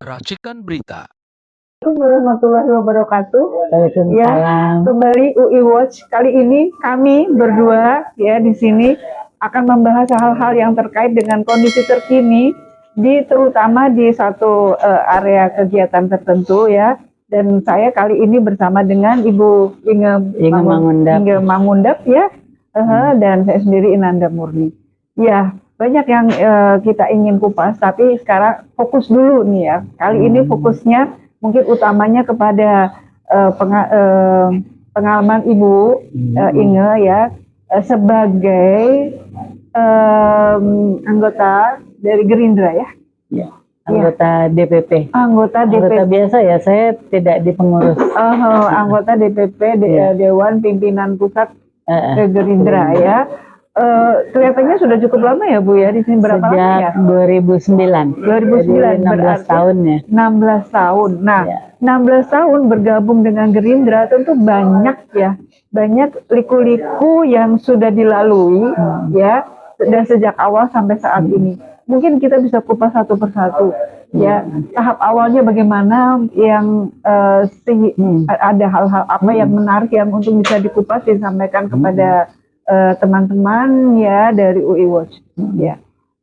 Racikan berita. Assalamualaikum warahmatullahi wabarakatuh. Waalaikumsalam. Ya, kembali UI Watch. Kali ini kami berdua ya di sini akan membahas hal-hal yang terkait dengan kondisi terkini terutama di satu area kegiatan tertentu ya. Dan saya kali ini bersama dengan Ibu Inge Mangundap ya. Dan saya sendiri Inanda Murni. Ya, banyak yang kita ingin kupas, tapi sekarang fokus dulu nih ya. Kali ini fokusnya mungkin utamanya kepada pengalaman Ibu Inge ya sebagai anggota dari Gerindra ya. Ya, anggota DPP. Anggota biasa ya, saya tidak di pengurus. Anggota DPP Dewan Pimpinan Pusat Gerindra ya. Kelihatannya sudah cukup lama ya Bu ya di sini, berapa lama ya? Sejak 2009. 2009 16 tahun ya. 16 tahun. Nah, ya. 16 tahun bergabung dengan Gerindra tentu banyak ya. Banyak liku-liku yang sudah dilalui ya, dan sejak awal sampai saat ini. Mungkin kita bisa kupas satu persatu. Ya, tahap awalnya bagaimana yang ada hal-hal apa yang menarik yang untuk bisa dikupas disampaikan kepada teman-teman ya dari UI Watch ya.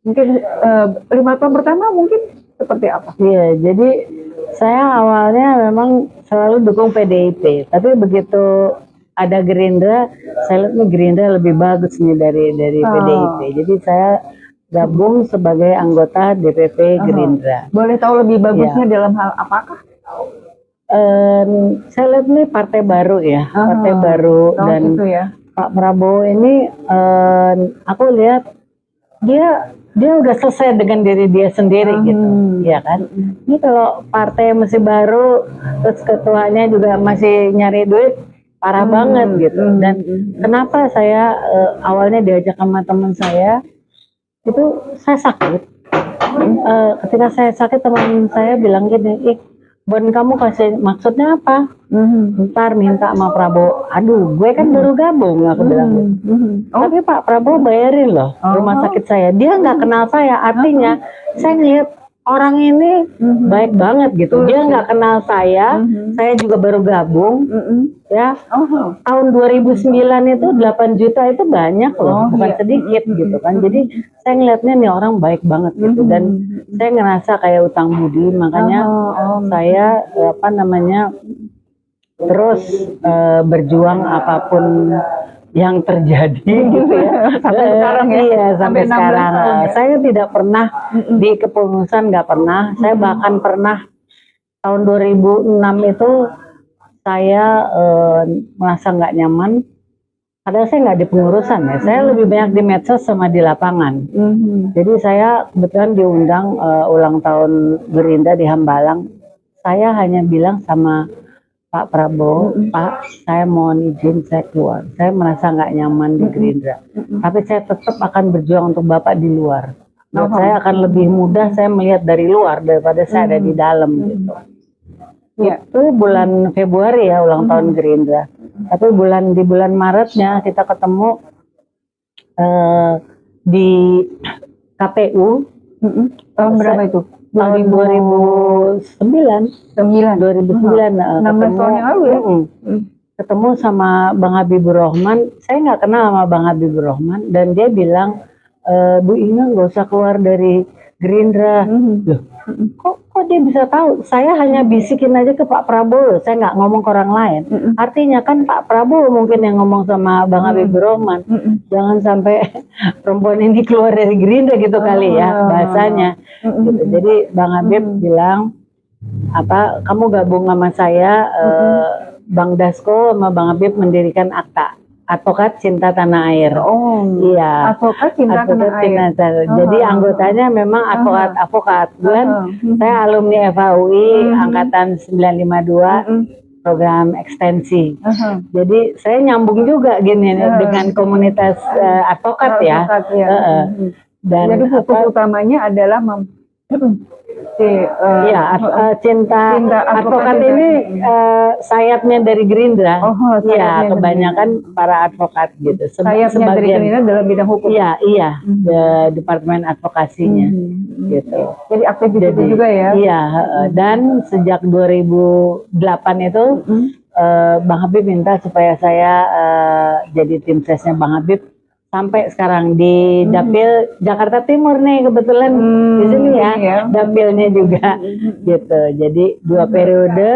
Mungkin 5 tahun pertama mungkin seperti apa? Iya, jadi saya awalnya memang selalu dukung PDIP, tapi begitu ada Gerindra, saya lihat nih Gerindra lebih bagus nih dari PDIP. Jadi saya gabung sebagai anggota DPP Gerindra. Boleh tahu lebih bagusnya dalam hal apakah? Saya lihat nih partai baru ya, partai baru dan gitu ya. Pak Prabowo ini aku lihat dia udah selesai dengan diri dia sendiri gitu, ya kan? Ini kalau partai masih baru, terus ketuanya juga masih nyari duit, parah banget gitu. Dan kenapa saya awalnya diajak sama teman saya, itu saya sakit. Ketika saya sakit, teman saya bilang gini, Bon, kamu kasih maksudnya apa? Ntar minta sama Prabowo. Aduh, gue kan baru gabung, aku bilang. Tapi Pak Prabowo bayarin loh rumah sakit saya. Dia nggak kenal saya, artinya saya ngeliat orang ini baik banget gitu. Dia nggak kenal saya juga baru gabung. Ya, tahun 2009 itu 8 juta itu banyak loh, bukan sedikit gitu kan. Jadi saya ngeliatnya nih orang baik banget gitu, dan saya ngerasa kayak utang budi, makanya saya terus berjuang apapun yang terjadi gitu ya. Sampai sekarang ya. Iya, sampai sekarang. Saya tidak pernah di kepengurusan, nggak pernah. Saya bahkan pernah tahun 2006 itu saya merasa nggak nyaman. Padahal saya nggak di pengurusan ya. Saya lebih banyak di medsos sama di lapangan. Jadi saya kebetulan diundang ulang tahun Gerindra di Hambalang. Saya hanya bilang sama Pak Prabowo, Pak, saya mohon izin saya keluar. Saya merasa nggak nyaman di Gerindra. Tapi saya tetap akan berjuang untuk Bapak di luar. Buat saya akan lebih mudah saya melihat dari luar daripada saya ada di dalam gitu. Itu bulan Februari ya ulang tahun Gerindra. Tapi di bulan Maretnya kita ketemu di KPU. Tahun berapa itu? Tahun 2009. 16 tahun yang lalu ya. Ketemu sama Bang Habibur Rahman. Saya nggak kenal sama Bang Habibur Rahman, dan dia bilang, Bu Inge nggak usah keluar dari Gerindra. Kok dia bisa tahu? Saya hanya bisikin aja ke Pak Prabowo, saya nggak ngomong ke orang lain. Artinya kan Pak Prabowo mungkin yang ngomong sama Bang Habibur Rahman, jangan sampai perempuan ini keluar dari Gerindra gitu kali ya bahasanya. Gitu. Jadi Bang Habib bilang, kamu gabung sama saya, Bang Dasko sama Bang Habib mendirikan ACTA, Advokat Cinta Tanah Air. Iya. Advokat Cinta Tanah Air. Jadi anggotanya memang advokat. Saya alumni FAUI angkatan 952 program ekstensi. Jadi saya nyambung juga gini dengan komunitas advokat ya. Dan jadi fokus utamanya adalah Si, Iya, cinta Cinta advokat Advokat ini sayapnya dari Gerindra. Oh, sayapnya Iya, dari kebanyakan para advokat gitu. sayapnya dari Gerindra dalam bidang hukum. Iya, departemen advokasinya gitu. Jadi aktif di situ juga ya. Iya, dan sejak 2008 itu Bang Habib minta supaya saya jadi tim sesnya Bang Habib sampai sekarang di Dapil Jakarta Timur nih, kebetulan di sini ya, dapilnya juga gitu. Jadi 2 periode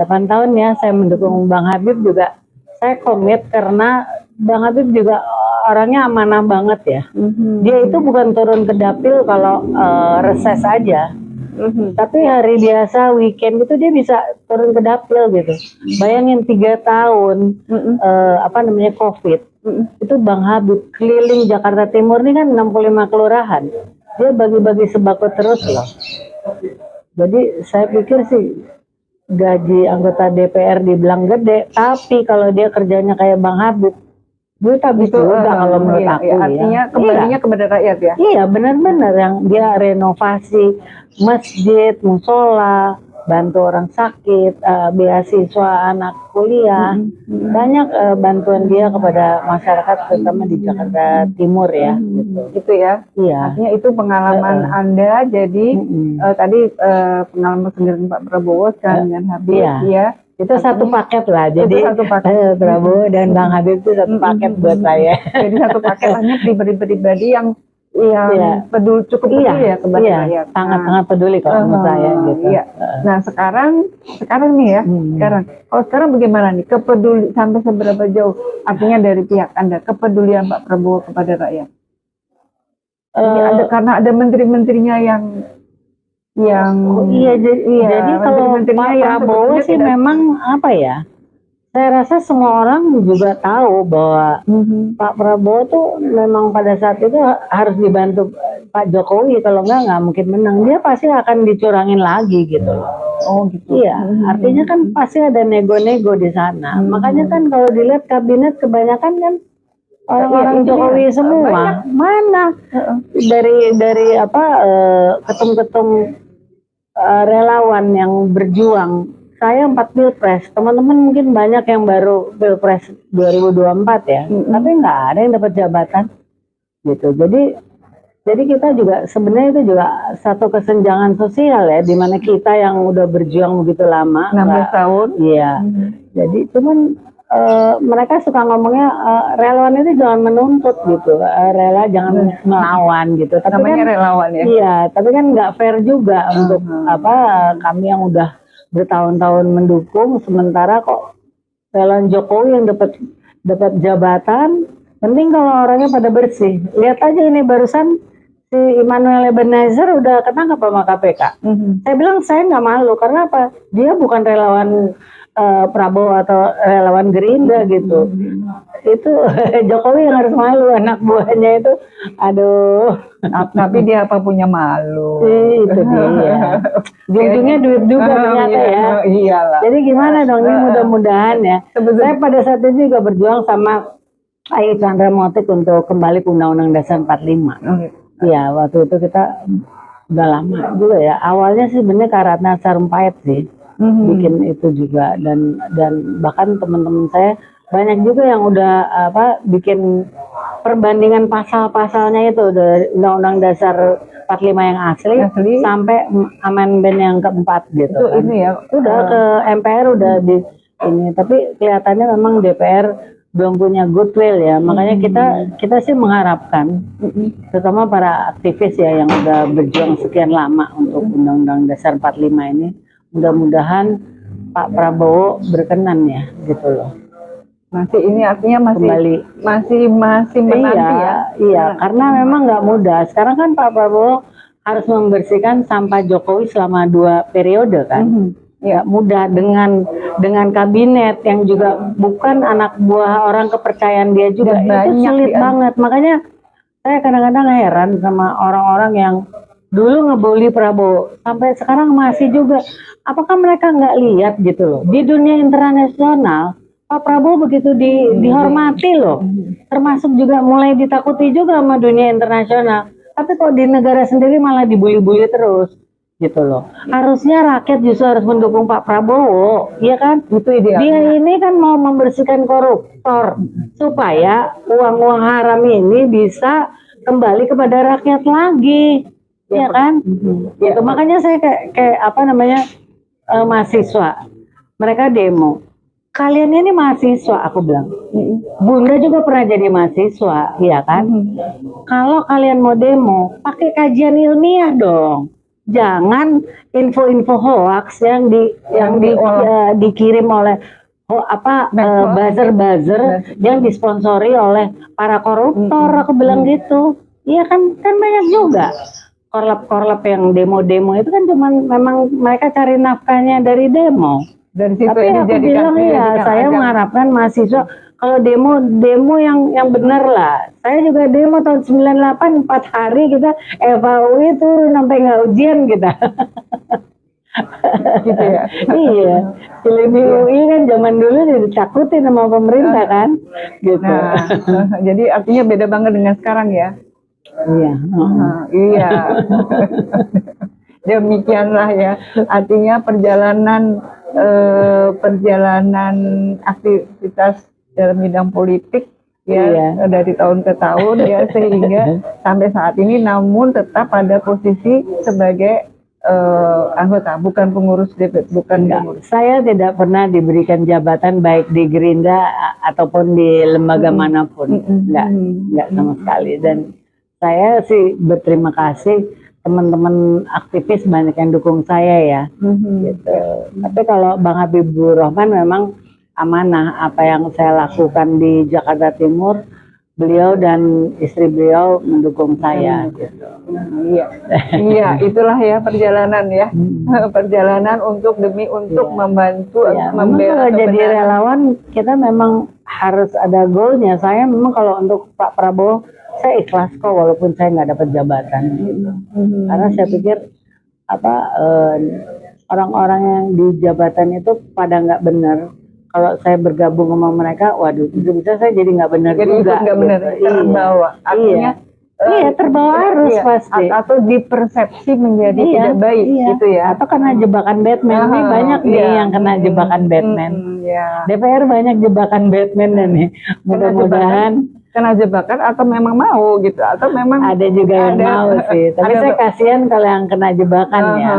8 tahun ya saya mendukung Bang Habib juga. Saya komit karena Bang Habib juga orangnya amanah banget ya. Dia itu bukan turun ke dapil kalau reses aja. Tapi hari biasa weekend itu dia bisa turun ke dapil gitu. Bayangin 3 tahun COVID itu Bang Habib keliling Jakarta Timur ini kan 65 kelurahan. Dia bagi-bagi sembako terus loh. Jadi saya pikir sih gaji anggota DPR dibilang gede, tapi kalau dia kerjanya kayak Bang Habib, duit habis juga kalau menurut aku. Artinya kembalinya kepada rakyat ya. Iya, benar-benar yang dia renovasi masjid, musola, bantu orang sakit, beasiswa anak kuliah, banyak bantuan dia kepada masyarakat terutama di Jakarta Timur ya. Gitu ya. Iya. Artinya itu pengalaman Anda jadi tadi pengalaman sendiri Pak Prabowo dengan Habib ya. Itu satu paket lah, jadi satu paket. Prabowo dan Bang Habib itu satu paket buat saya. Jadi satu paket hanya pribadi-pribadi yang peduli, cukup peduli ya kepada rakyat. Sangat-sangat peduli kalau menurut saya gitu. Iya. Nah sekarang nih ya, sekarang bagaimana nih kepeduli sampai seberapa jauh? Artinya dari pihak Anda kepedulian Pak Prabowo kepada rakyat. Jadi karena ada menteri-menterinya yang jadi kalau Pak Prabowo sih memang apa ya, saya rasa semua orang juga tahu bahwa Pak Prabowo tuh memang pada saat itu harus dibantu Pak Jokowi, kalau nggak mungkin menang. Dia pasti akan dicurangin lagi gitu loh. Oh gitu. Iya, artinya kan pasti ada nego-nego di sana. Makanya kan kalau dilihat kabinet kebanyakan kan orang-orang Jokowi semua. Mana dari ketum-ketum relawan yang berjuang. Saya 4 pilpres, teman-teman mungkin banyak yang baru pilpres 2024 ya, tapi nggak ada yang dapat jabatan gitu. Jadi kita juga sebenarnya itu juga satu kesenjangan sosial ya, dimana kita yang udah berjuang begitu lama, 16 tahun. Iya. Jadi cuman mereka suka ngomongnya relawan itu jangan menuntut gitu, rela jangan melawan gitu. Tapi namanya kan relawan ya. Iya, tapi kan nggak fair juga untuk kami yang udah bertahun-tahun mendukung, sementara kok relawan Jokowi yang dapat jabatan. Penting kalau orangnya pada bersih. Lihat aja ini barusan si Immanuel Ebenezer udah ketangkap sama KPK. Saya bilang saya nggak malu karena apa? Dia bukan relawan Prabowo atau relawan Gerindra gitu. Itu Jokowi yang harus malu, anak buahnya itu aduh. Tapi dia apa punya malu. Itu dia. Ujung-ujungnya duit juga ternyata ya. Iyalah. Jadi gimana dong ini, mudah-mudahan ya. Saya pada saat itu juga berjuang sama Ayu Chandra Motik untuk kembali ke Undang-Undang Dasar 45. Iya, waktu itu kita udah lama juga ya. Awalnya sih sebenarnya Kak Ratna Sarumpait sih bikin itu juga, dan bahkan teman-teman saya banyak juga yang udah bikin perbandingan pasal-pasalnya itu dari Undang-Undang Dasar 45 yang asli sampai amendmen yang keempat gitu. Itu kan. Ini ya udah ke MPR udah di ini, tapi kelihatannya memang DPR belum punya goodwill ya, makanya kita sih mengharapkan terutama para aktivis ya yang udah berjuang sekian lama untuk Undang-Undang Dasar 45 ini, mudah-mudahan Pak Prabowo berkenan ya gitu loh. Masih ini artinya masih menanti ya. Iya, karena memang nggak mudah. Sekarang kan Pak Prabowo harus membersihkan sampah Jokowi selama 2 periode kan. Ya mudah dengan kabinet yang juga bukan anak buah orang kepercayaan dia juga. Itu sulit banget. Makanya saya kadang-kadang heran sama orang-orang yang dulu ngebully Prabowo sampai sekarang masih juga. Apakah mereka nggak lihat gitu loh, di dunia internasional Pak Prabowo begitu dihormati loh, termasuk juga mulai ditakuti juga sama dunia internasional. Tapi kok di negara sendiri malah dibully-bully terus gitu loh. Harusnya rakyat justru harus mendukung Pak Prabowo, iya kan? Itu idealnya. Dia ini kan mau membersihkan koruptor supaya uang-uang haram ini bisa kembali kepada rakyat lagi, ya kan? Gitu. Makanya saya kayak apa namanya mahasiswa, mereka demo. Kalian ini mahasiswa, aku bilang. Bunda juga pernah jadi mahasiswa, ya kan? Kalau kalian mau demo, pakai kajian ilmiah dong. Jangan info-info hoax yang dikirim oleh buzzer-buzzer yang disponsori oleh para koruptor. Aku bilang gitu. Iya kan banyak juga korlap-korlap yang demo-demo itu kan cuman memang mereka cari nafkahnya dari demo. Dari situ Tapi aku bilang ya, saya mengharapkan mahasiswa kalau demo yang benar lah. Saya juga demo tahun 98 4 hari kita FAUI turun sampai nggak ujian kita. Gitu ya. Iya, Cilebi UI kan zaman dulu ditakutin sama pemerintah kan, gitu. Nah, jadi artinya beda banget dengan sekarang ya. Iya. Iya. Demikianlah ya. Artinya perjalanan aktivitas dalam bidang politik ya dari tahun ke tahun ya sehingga sampai saat ini namun tetap pada posisi sebagai anggota, bukan pengurus DPD, bukan pengurus. Saya tidak pernah diberikan jabatan baik di Gerindra ataupun di lembaga manapun, enggak sama sekali. Dan saya sih berterima kasih teman-teman aktivis banyak yang dukung saya ya, gitu. Tapi kalau Bang Habibur Rahman memang amanah apa yang saya lakukan di Jakarta Timur, beliau dan istri beliau mendukung saya. Gitu. Iya, itulah ya perjalanan ya, perjalanan untuk membantu Kalau membela jadi relawan kita memang harus ada goalnya. Saya memang kalau untuk Pak Prabowo saya ikhlas kok walaupun saya nggak dapat jabatan gitu. Karena saya pikir orang-orang yang di jabatan itu pada nggak benar. Kalau saya bergabung sama mereka, waduh bisa saya jadi nggak benar juga. Nggak benar, terbawa. Artinya terbawa arus pasti. Atau dipersepsi menjadi tidak baik gitu ya. Atau karena jebakan Batman nih banyak nih yang kena jebakan Batman. DPR banyak jebakan Batman nih. Mudah-mudahan kena jebakan atau memang mau gitu atau memang ada juga yang mau sih, tapi saya kasihan kalau yang kena jebakan ya.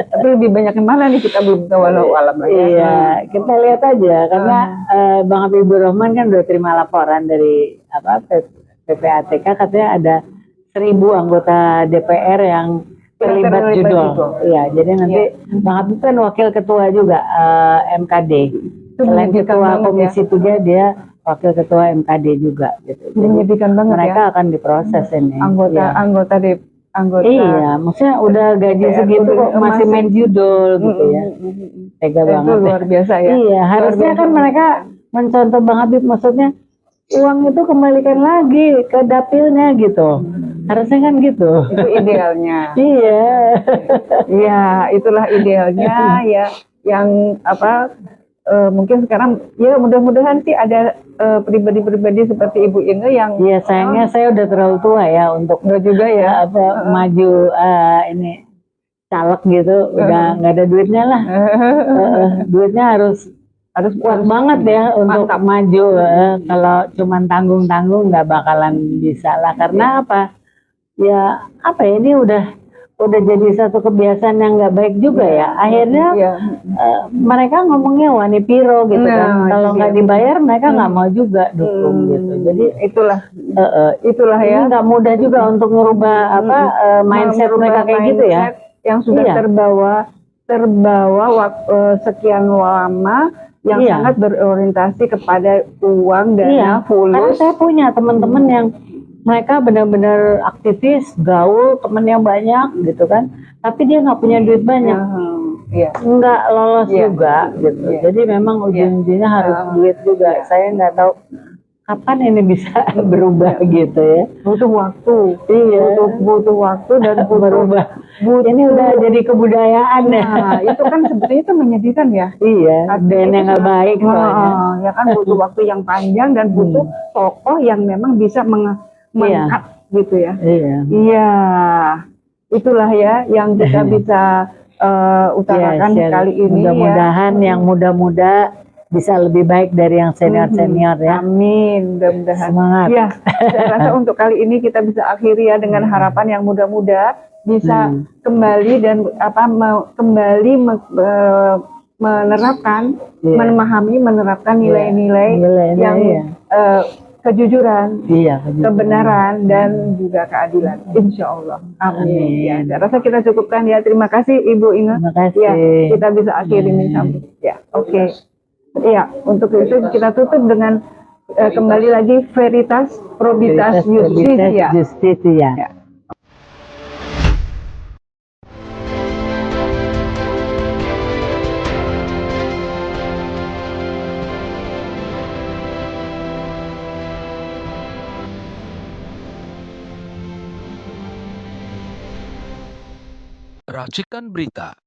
Tapi lebih banyak yang mana nih kita belum tahu walau alam lagi. Iya, kita lihat aja karena Bang Habibur Rahman kan udah terima laporan dari PPATK katanya ada 1.000 anggota DPR yang terlibat judul. Iya, jadi nanti Bang Habib kan wakil ketua juga MKD. Selain ketua Komisi 3 dia wakil ketua MKD juga gitu. Menyedihkan banget mereka akan diproses ini. Anggota. Iya, maksudnya udah gaji segitu kok masih main judul gitu ya. Tega banget. Itu luar biasa ya. Iya, harusnya kan mereka mencontoh Bang Habib, maksudnya uang itu kembalikan lagi ke dapilnya gitu. Harusnya kan gitu. Itu idealnya. Iya. Iya, itulah idealnya ya. Yang mungkin sekarang ya mudah-mudahan sih ada pribadi-pribadi seperti Ibu Inge yang sayangnya saya udah terlalu tua ya untuk juga ya maju ini caleg gitu, udah nggak ada duitnya lah. Duitnya harus kuat banget ya untuk maju. Kalau cuman tanggung-tanggung nggak bakalan bisa lah, karena ini udah jadi satu kebiasaan yang nggak baik juga ya. Akhirnya mereka ngomongnya wani piro gitu kan. Kalau nggak dibayar mereka nggak mau juga dukung gitu. Jadi itulah ya. Ini nggak mudah juga untuk merubah mindset mereka kayak gitu ya. Yang sudah terbawa sekian lama yang sangat berorientasi kepada uang dana fulus. Karena saya punya teman-teman yang mereka benar-benar aktivis, gaul, temennya banyak gitu kan, tapi dia nggak punya duit banyak, nggak lolos juga gitu. Jadi memang ujung-ujungnya harus duit juga. Saya nggak tahu kapan ini bisa berubah gitu ya. Butuh waktu, butuh waktu dan berubah. Ini udah jadi kebudayaan ya. Itu kan sebenarnya itu menyedihkan ya. Iya, dan yang nggak baik soalnya. Ya kan butuh waktu yang panjang dan butuh tokoh yang memang bisa gitu ya. Iya. Iya, itulah ya yang kita bisa utarakan Iya, kali ini ya. mudah-mudahan yang muda-muda bisa lebih baik dari yang senior-senior ya. Amin, mudah-mudahan. Semangat. Ya, saya rasa untuk kali ini kita bisa akhiri ya dengan harapan yang muda-muda bisa kembali dan kembali menerapkan, menerapkan nilai-nilai yang kejujuran, kebenaran dan juga keadilan. Insya Allah. Amin. Ya, saya rasa kita cukupkan ya. Terima kasih Ibu Inge. Terima kasih. Ya, kita bisa akhiri ini sampai. Ya, oke. Iya, untuk itu kita tutup dengan kembali lagi Veritas Probitas Justisia. Ya. Racikan Berita